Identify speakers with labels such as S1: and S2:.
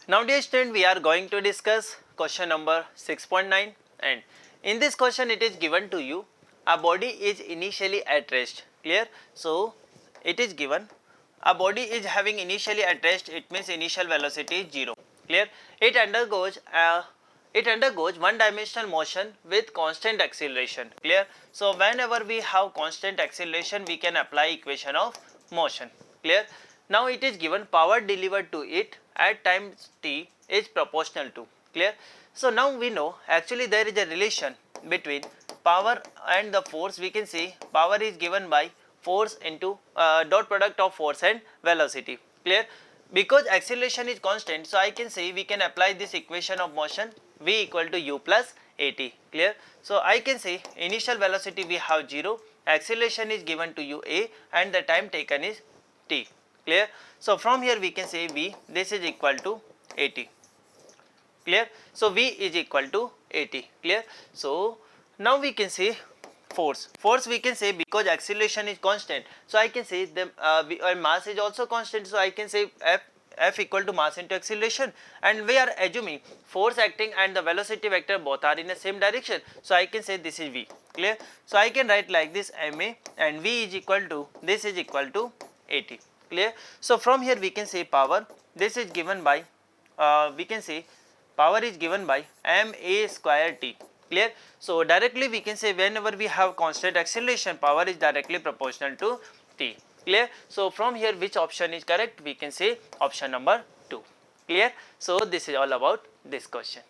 S1: Now dear student, we are going to discuss question number 6.9, and in this question it is given to you a body is initially at rest. Clear? So it is given a body is having initially at rest, it means initial velocity is 0. Clear? It undergoes one dimensional motion with constant acceleration. Clear? So whenever we have constant acceleration, we can apply equation of motion. Clear? Now it is given power delivered to it at time t is proportional to. Clear? So now we know actually there is a relation between power and the force. We can see power is given by force into dot product of force and velocity. Clear? Because acceleration is constant, so I can say we can apply this equation of motion v equal to u plus at. Clear? So I can say initial velocity we have 0, acceleration is given to ua, and the time taken is t. Clear? So from here we can say v, this is equal to at. Clear? So v is equal to at. Clear? So now we can say force we can say, because acceleration is constant, so I can say the mass is also constant, so I can say f equal to mass into acceleration, and we are assuming force acting and the velocity vector both are in the same direction, so I can say this is v. Clear? So I can write like this, ma, and v is equal to, this is equal to at. Clear? So from here we can say power, this is given by we can say power is given by ma square t. Clear? So directly we can say whenever we have constant acceleration, power is directly proportional to t. Clear? So from here which option is correct? We can say option number 2. Clear? So this is all about this question.